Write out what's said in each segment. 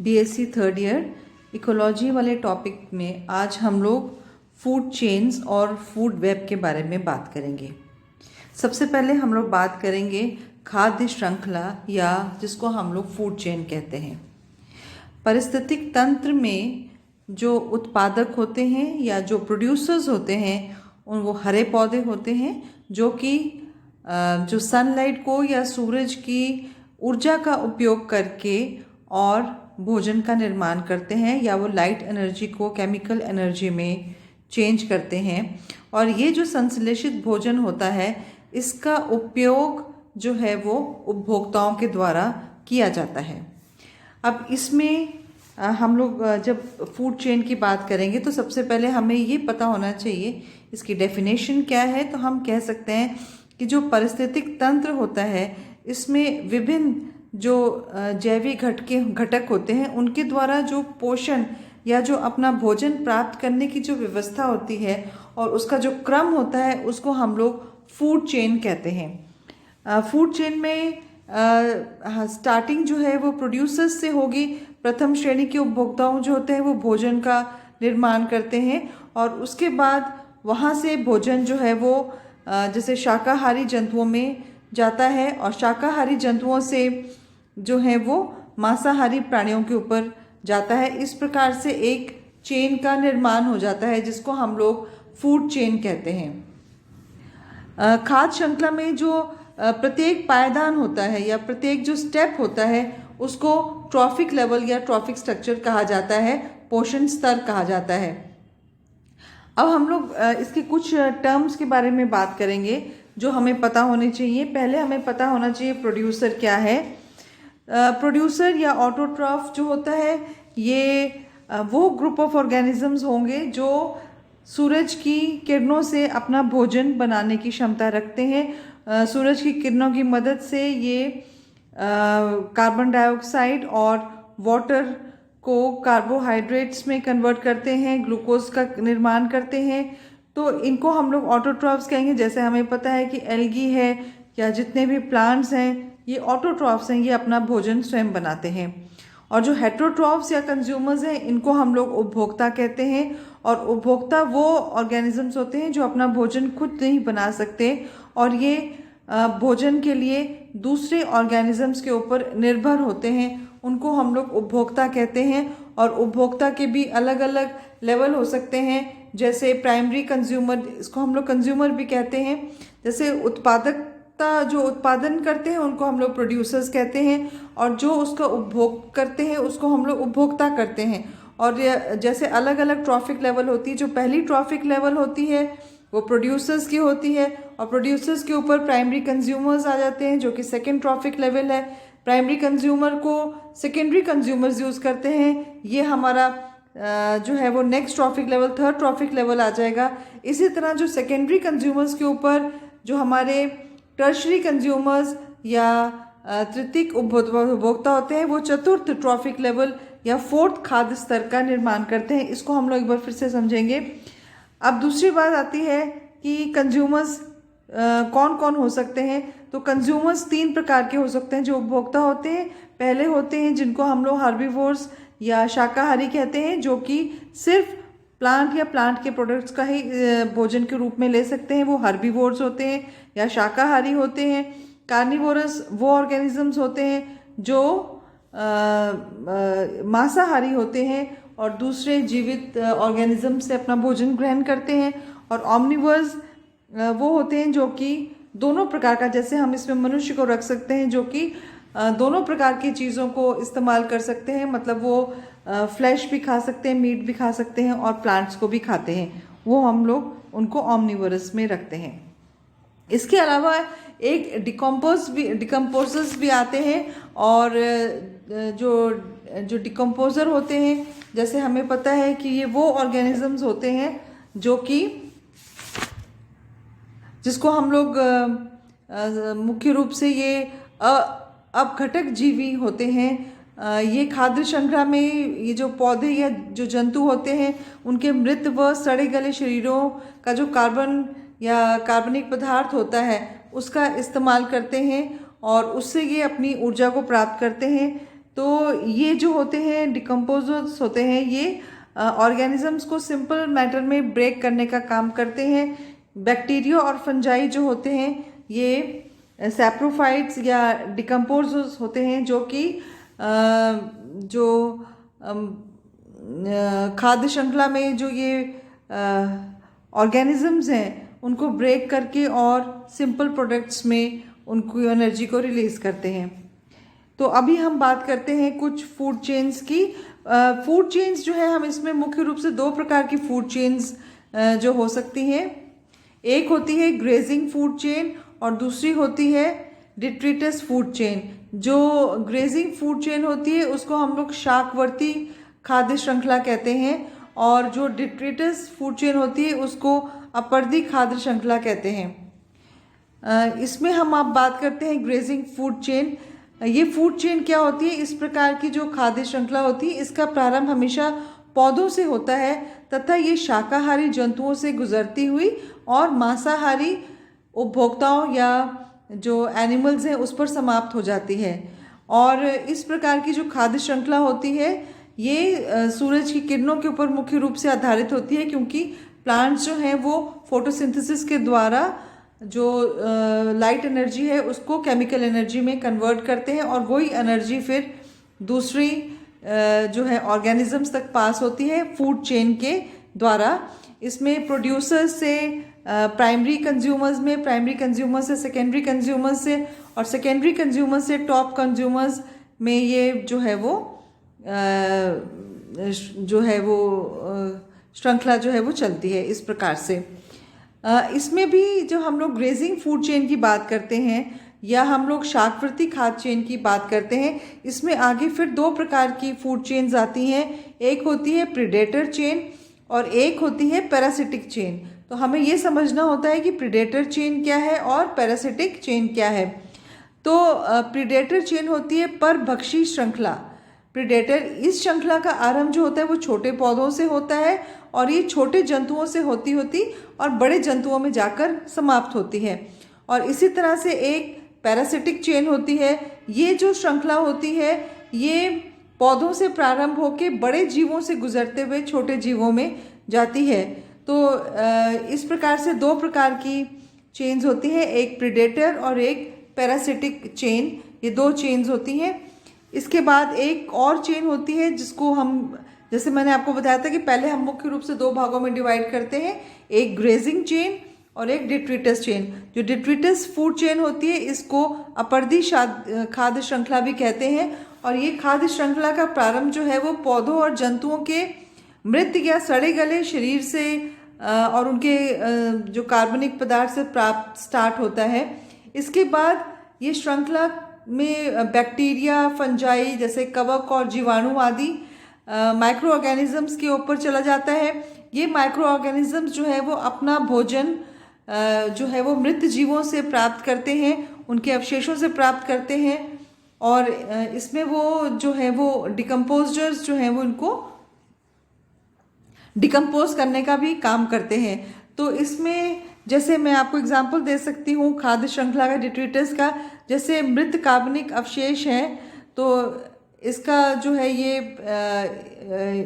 BSc third year ecology वाले topic में आज हम लोग फूड चेन्स और फूड वेब के बारे में बात करेंगे। सबसे पहले हम लोग बात करेंगे खाद्य श्रृंखला या जिसको हम लोग फूड चेन कहते हैं। पारिस्थितिक तंत्र में जो उत्पादक होते हैं या जो प्रोड्यूसर्स होते हैं वो हरे पौधे होते हैं जो कि जो सनलाइट को या सूरज की ऊर्जा का उपयोग करके और भोजन का निर्माण करते हैं या वो लाइट एनर्जी को केमिकल एनर्जी में चेंज करते हैं। और ये जो संश्लेषित भोजन होता है इसका उपयोग जो है वो उपभोक्ताओं के द्वारा किया जाता है। अब इसमें हम लोग जब फूड चेन की बात करेंगे तो सबसे पहले हमें ये पता होना चाहिए इसकी डेफिनेशन क्या है। तो हम कह सकते हैं कि जो पारिस्थितिक तंत्र होता है इसमें विभिन्न जो जैविक घटक होते हैं उनके द्वारा जो पोषण या जो अपना भोजन प्राप्त करने की जो व्यवस्था होती है और उसका जो क्रम होता है उसको हम लोग फूड चेन कहते हैं। फूड चेन में स्टार्टिंग जो है वो प्रोड्यूसर्स से होगी। प्रथम श्रेणी के उपभोक्ताओं जो होते हैं वो भोजन का निर्माण करते हैं और उसके बाद वहाँ से भोजन जो है वो जैसे शाकाहारी जंतुओं में जाता है और शाकाहारी जंतुओं से जो है वो मांसाहारी प्राणियों के ऊपर जाता है। इस प्रकार से एक चेन का निर्माण हो जाता है जिसको हम लोग फूड चेन कहते हैं। खाद्य श्रृंखला में जो प्रत्येक पायदान होता है या प्रत्येक जो स्टेप होता है उसको ट्रॉफिक लेवल या ट्रॉफिक स्ट्रक्चर कहा जाता है, पोषण स्तर कहा जाता है। अब हम लोग इसके कुछ टर्म्स के बारे में बात करेंगे जो हमें पता होने चाहिए। पहले हमें पता होना चाहिए प्रोड्यूसर क्या है। प्रोड्यूसर या ऑटोट्रॉफ जो होता है ये वो ग्रुप ऑफ ऑर्गेनिजम्स होंगे जो सूरज की किरणों से अपना भोजन बनाने की क्षमता रखते हैं। सूरज की किरणों की मदद से ये कार्बन डाइऑक्साइड और वाटर को कार्बोहाइड्रेट्स में कन्वर्ट करते हैं, ग्लूकोज का निर्माण करते हैं। तो इनको हम लोग ऑटोट्रॉफ्स कहेंगे। जैसे हमें पता है कि एल्गी है या जितने भी प्लांट्स हैं ये ऑटोट्रॉफ्स हैं, ये अपना भोजन स्वयं बनाते हैं। और जो हेट्रोट्रॉफ्स या कंज्यूमर्स हैं इनको हम लोग उपभोक्ता कहते हैं। और उपभोक्ता वो ऑर्गेनिजम्स होते हैं जो अपना भोजन खुद नहीं बना सकते और ये भोजन के लिए दूसरे ऑर्गेनिजम्स के ऊपर निर्भर होते हैं, उनको हम लोग उपभोक्ता कहते हैं। और उपभोक्ता के भी अलग अलग लेवल हो सकते हैं। जैसे प्राइमरी कंज्यूमर, इसको हम लोग कंज्यूमर भी कहते हैं। जैसे उत्पादकता जो उत्पादन करते हैं उनको हम लोग प्रोड्यूसर्स कहते हैं और जो उसका उपभोग करते हैं उसको हम लोग उपभोक्ता करते हैं। और जैसे अलग अलग ट्रॉफिक लेवल होती है, जो पहली ट्रॉफिक लेवल होती है वो प्रोड्यूसर्स की होती है और प्रोड्यूसर्स के ऊपर प्राइमरी कंज्यूमर्स आ जाते हैं जो कि सेकेंड ट्रॉफिक लेवल है। प्राइमरी कंज्यूमर को सेकेंडरी कंज्यूमर्स यूज़ करते हैं, ये हमारा जो है वो next trophic level, third trophic level आ जाएगा। इसी तरह जो सेकेंडरी कंज्यूमर्स के ऊपर जो हमारे टर्शरी कंज्यूमर्स या तृतीयक उपभोक्ता होते हैं वो चतुर्थ ट्रॉफिक लेवल या फोर्थ खाद्य स्तर का निर्माण करते हैं। इसको हम लोग एक बार फिर से समझेंगे। अब दूसरी बात आती है कि कंज्यूमर्स कौन कौन हो सकते हैं। तो कंज्यूमर्स तीन प्रकार के हो सकते हैं जो उपभोक्ता होते हैं। पहले होते हैं जिनको हम लोग हर्बीवोर्स या शाकाहारी कहते हैं, जो कि सिर्फ प्लांट या प्लांट के प्रोडक्ट्स का ही भोजन के रूप में ले सकते हैं, वो हर्बीवोर्स होते हैं या शाकाहारी होते हैं। कार्निवोरस वो ऑर्गेनिजम्स होते हैं जो मांसाहारी होते हैं और दूसरे जीवित ऑर्गेनिज्म से अपना भोजन ग्रहण करते हैं। और ऑमनिवर्स वो होते हैं जो कि दोनों प्रकार का, जैसे हम इसमें मनुष्य को रख सकते हैं जो कि दोनों प्रकार की चीज़ों को इस्तेमाल कर सकते हैं। मतलब वो फ्लैश भी खा सकते हैं, मीट भी खा सकते हैं और प्लांट्स को भी खाते हैं, वो हम लोग उनको ऑमनिवरस में रखते हैं। इसके अलावा एक डिकम्पोजर्स भी आते हैं और जो डिकम्पोजर होते हैं, जैसे हमें पता है कि ये वो ऑर्गेनिजम्स होते हैं जो कि जिसको हम लोग मुख्य रूप से ये अपघटक जीवी होते हैं। ये खाद्य श्रृंखला में ये जो पौधे या जो जंतु होते हैं उनके मृत व सड़े गले शरीरों का जो कार्बन या कार्बनिक पदार्थ होता है उसका इस्तेमाल करते हैं और उससे ये अपनी ऊर्जा को प्राप्त करते हैं। तो ये जो होते हैं डिकम्पोजर्स होते हैं, ये ऑर्गेनिजम्स को सिंपल मैटर में ब्रेक करने का काम करते हैं। बैक्टीरिया और फंजाई जो होते हैं ये सैप्रोफाइट्स या डिकम्पोजर्स होते हैं, जो कि जो खाद्य श्रृंखला में जो ये ऑर्गेनिजम्स हैं उनको ब्रेक करके और सिंपल प्रोडक्ट्स में उनको एनर्जी को रिलीज़ करते हैं। तो अभी हम बात करते हैं कुछ फूड चेन्स की। फूड चेन्स जो है, हम इसमें मुख्य रूप से दो प्रकार की फूड चेन्स जो हो सकती हैं। एक होती है ग्रेजिंग फूड चेन और दूसरी होती है डिट्रिटस फूड चेन। जो ग्रेजिंग फूड चेन होती है उसको हम लोग शाकवर्ती खाद्य श्रृंखला कहते हैं, और जो डिट्रिटस फूड चेन होती है उसको अपरदी खाद्य श्रृंखला कहते हैं। इसमें हम आप बात करते हैं ग्रेजिंग फूड चेन। ये फूड चेन क्या होती है? इस प्रकार की जो खाद्य श्रृंखला होती है इसका प्रारंभ हमेशा पौधों से होता है तथा ये शाकाहारी जंतुओं से गुजरती हुई और मांसाहारी उपभोक्ताओं या जो एनिमल्स हैं उस पर समाप्त हो जाती है। और इस प्रकार की जो खाद्य श्रृंखला होती है ये सूरज की किरणों के ऊपर मुख्य रूप से आधारित होती है, क्योंकि प्लांट्स जो हैं वो फोटोसिंथेसिस के द्वारा जो लाइट एनर्जी है उसको केमिकल एनर्जी में कन्वर्ट करते हैं और वही एनर्जी फिर दूसरी जो है ऑर्गेनिजम्स तक पास होती है फूड चेन के द्वारा। इसमें प्रोड्यूसर्स से प्राइमरी कंज्यूमर्स में, प्राइमरी कंज्यूमर्स से सेकेंडरी कंज्यूमर्स से, और सेकेंडरी कंज्यूमर्स से टॉप कंज्यूमर्स में ये जो है वो श्रृंखला जो है वो चलती है इस प्रकार से। इसमें भी जो हम लोग ग्रेजिंग फूड चेन की बात करते हैं या हम लोग शाकवर्ती खाद्य चेन की बात करते हैं, इसमें आगे फिर दो प्रकार की फूड चेन्स आती हैं। एक होती है प्रीडेटर चेन और एक होती है पैरासिटिक चेन। तो हमें ये समझना होता है कि प्रीडेटर चेन क्या है और पैरासिटिक चेन क्या है। तो प्रीडेटर चेन होती है परभक्षी श्रृंखला। प्रीडेटर, इस श्रृंखला का आरंभ जो होता है वो छोटे पौधों से होता है और ये छोटे जंतुओं से होती और बड़े जंतुओं में जाकर समाप्त होती है। और इसी तरह से एक पैरासिटिक चेन होती है। ये जो श्रृंखला होती है ये पौधों से प्रारंभ होकर बड़े जीवों से गुजरते हुए छोटे जीवों में जाती है। तो इस प्रकार से दो प्रकार की चेन्स होती हैं, एक प्रीडेटर और एक पैरासिटिक चेन। ये दो चेन्स होती हैं। इसके बाद एक और चेन होती है जिसको हम, जैसे मैंने आपको बताया था कि पहले हम मुख्य रूप से दो भागों में डिवाइड करते हैं, एक ग्रेजिंग चेन और एक डिट्रिटस चेन। जो डिट्रिटस फूड चेन होती है इसको अपरदी खाद्य श्रृंखला भी कहते हैं, और ये खाद्य श्रृंखला का प्रारंभ जो है वो पौधों और जंतुओं के मृत या सड़े गले शरीर से और उनके जो कार्बनिक पदार्थ से प्राप्त स्टार्ट होता है। इसके बाद ये श्रृंखला में बैक्टीरिया, फंजाई जैसे कवक और जीवाणु आदि माइक्रो ऑर्गेनिजम्स के ऊपर चला जाता है। ये माइक्रो ऑर्गेनिजम्स जो है वो अपना भोजन जो है वो मृत जीवों से प्राप्त करते हैं, उनके अवशेषों से प्राप्त करते हैं, और इसमें वो जो है वो डिकम्पोजर्स जो हैं वो इनको डिकम्पोज करने का भी काम करते हैं। तो इसमें जैसे मैं आपको एग्जांपल दे सकती हूँ खाद्य श्रृंखला का, डिट्रिटस का, जैसे मृत कार्बनिक अवशेष हैं तो इसका जो है ये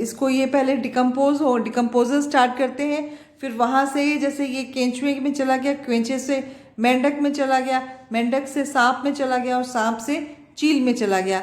इसको ये पहले डिकम्पोजर स्टार्ट करते हैं, फिर वहाँ से जैसे ये केंचुए में चला गया, केंचे से मेंढक में चला गया, मेंढक से सांप में चला गया और सांप से चील में चला गया।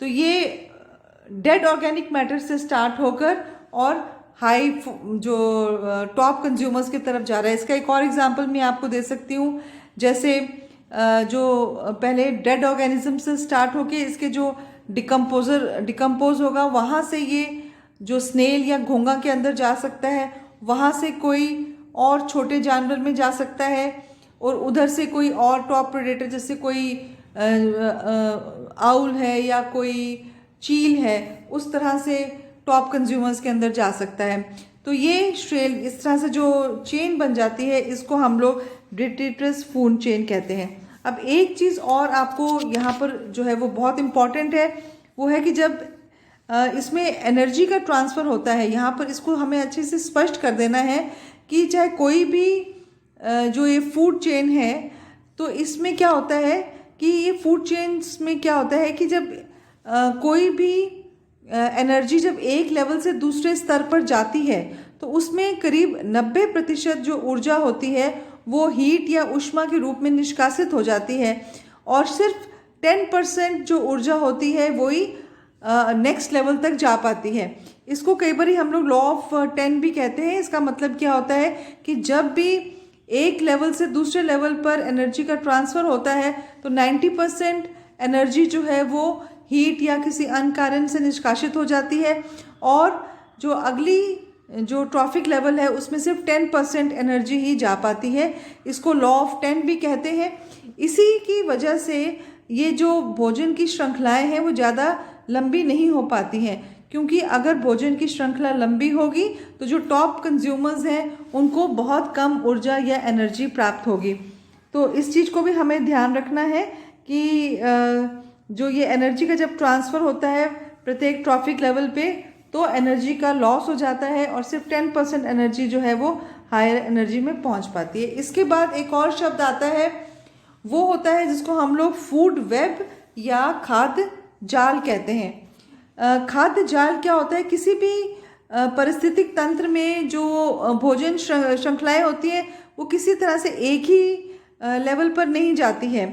तो ये डेड ऑर्गेनिक मैटर से स्टार्ट होकर और हाई जो टॉप कंज्यूमर्स की तरफ जा रहा है। इसका एक और एग्जांपल मैं आपको दे सकती हूँ, जैसे जो पहले डेड ऑर्गेनिज्म से स्टार्ट होके इसके जो डिकम्पोज होगा वहाँ से ये जो स्नेल या घोंघा के अंदर जा सकता है, वहाँ से कोई और छोटे जानवर में जा सकता है, और उधर से कोई और टॉप प्रेडेटर जैसे कोई आउल है या कोई चील है, उस तरह से टॉप कंज्यूमर्स के अंदर जा सकता है। तो ये श्रेल इस तरह से जो चेन बन जाती है इसको हम लोग डिट्रिटस फूड चेन कहते हैं। अब एक चीज़ और आपको यहाँ पर जो है वो बहुत इम्पॉर्टेंट है, वो है कि जब इसमें एनर्जी का ट्रांसफ़र होता है, यहाँ पर इसको हमें अच्छे से स्पष्ट कर देना है कि चाहे कोई भी जो ये फूड चेन है, तो इसमें क्या होता है कि ये फूड चेन्स में क्या होता है कि जब कोई भी एनर्जी जब एक लेवल से दूसरे स्तर पर जाती है तो उसमें करीब 90% जो ऊर्जा होती है वो हीट या ऊष्मा के रूप में निष्कासित हो जाती है और सिर्फ 10% जो ऊर्जा होती है वही नेक्स्ट लेवल तक जा पाती है। इसको कई बार हम लोग लॉ ऑफ 10 भी कहते हैं। इसका मतलब क्या होता है कि जब भी एक लेवल से दूसरे लेवल पर एनर्जी का ट्रांसफ़र होता है तो 90% एनर्जी जो है वो हीट या किसी अन्य कारण से निष्कासित हो जाती है और जो अगली जो ट्रॉफिक लेवल है उसमें सिर्फ 10% एनर्जी ही जा पाती है। इसको लॉ ऑफ 10 भी कहते हैं। इसी की वजह से ये जो भोजन की श्रृंखलाएं हैं वो ज़्यादा लंबी नहीं हो पाती हैं, क्योंकि अगर भोजन की श्रृंखला लंबी होगी तो जो टॉप कंज्यूमर्स हैं उनको बहुत कम ऊर्जा या एनर्जी प्राप्त होगी। तो इस चीज़ को भी हमें ध्यान रखना है कि जो ये एनर्जी का जब ट्रांसफ़र होता है प्रत्येक ट्रॉफिक लेवल पे तो एनर्जी का लॉस हो जाता है और सिर्फ 10% एनर्जी जो है वो हायर एनर्जी में पहुंच पाती है। इसके बाद एक और शब्द आता है, वो होता है जिसको हम लोग फूड वेब या खाद्य जाल कहते हैं। खाद्य जाल क्या होता है? किसी भी पारिस्थितिक तंत्र में जो भोजन श्रृंखलाएं होती हैं वो किसी तरह से एक ही लेवल पर नहीं जाती है।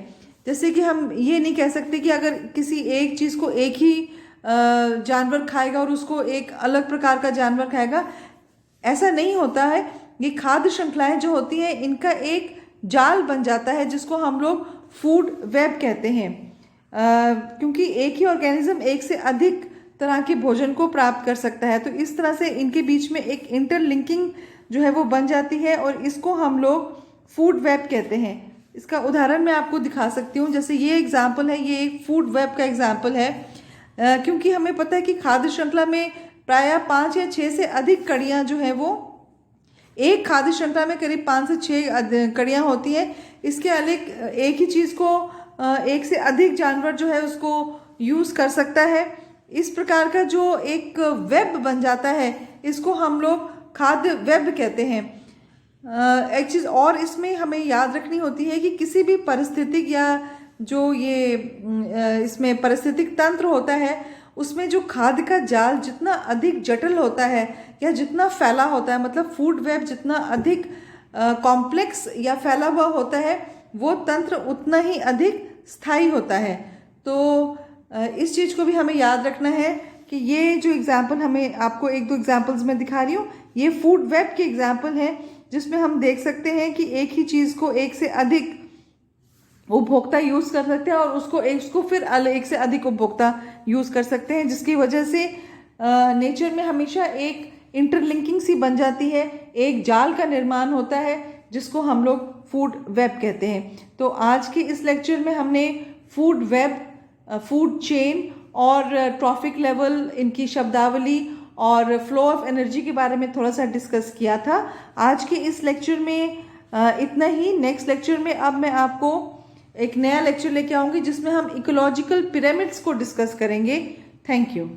जैसे कि हम ये नहीं कह सकते कि अगर किसी एक चीज़ को एक ही जानवर खाएगा और उसको एक अलग प्रकार का जानवर खाएगा, ऐसा नहीं होता है। ये खाद्य श्रृंखलाएं जो होती हैं इनका एक जाल बन जाता है जिसको हम लोग फूड वेब कहते हैं, क्योंकि एक ही ऑर्गेनिज्म एक से अधिक तरह के भोजन को प्राप्त कर सकता है। तो इस तरह से इनके बीच में एक इंटरलिंकिंग जो है वो बन जाती है और इसको हम लोग फूड वेब कहते हैं। इसका उदाहरण मैं आपको दिखा सकती हूँ। जैसे ये एग्जाम्पल है, ये एक फूड वेब का एग्जाम्पल है, क्योंकि हमें पता है कि खाद्य श्रृंखला में प्रायः 5 या 6 से अधिक कड़ियाँ जो है वो एक खाद्य श्रृंखला में करीब 5 से 6 कड़ियाँ होती हैं। इसके अलग एक ही चीज़ को एक से अधिक जानवर जो है उसको यूज़ कर सकता है। इस प्रकार का जो एक वेब बन जाता है इसको हम लोग खाद्य वेब कहते हैं। एक चीज़ और इसमें हमें याद रखनी होती है कि किसी भी पारिस्थितिक या जो ये इसमें पारिस्थितिक तंत्र होता है उसमें जो खाद्य का जाल जितना अधिक जटिल होता है या जितना फैला होता है, मतलब फूड वेब जितना अधिक कॉम्प्लेक्स या फैला हुआ होता है वो तंत्र उतना ही अधिक स्थायी होता है। तो इस चीज़ को भी हमें याद रखना है कि ये जो एग्जाम्पल हमें आपको 1-2 एग्जाम्पल्स में दिखा रही हूँ, ये फूड वेब के एग्जाम्पल हैं जिसमें हम देख सकते हैं कि एक ही चीज़ को एक से अधिक उपभोक्ता यूज़ कर सकते हैं और उसको फिर एक से अधिक उपभोक्ता यूज़ कर सकते हैं, जिसकी वजह से नेचर में हमेशा एक इंटरलिंकिंग सी बन जाती है, एक जाल का निर्माण होता है जिसको हम लोग फूड वेब कहते हैं। तो आज के इस लेक्चर में हमने फूड वेब, फूड चेन और ट्रॉफिक लेवल, इनकी शब्दावली और फ्लो ऑफ एनर्जी के बारे में थोड़ा सा डिस्कस किया था। आज के इस लेक्चर में इतना ही। नेक्स्ट लेक्चर में अब मैं आपको एक नया लेक्चर लेके आऊँगी जिसमें हम इकोलॉजिकल पिरामिड्स को डिस्कस करेंगे। Thank you.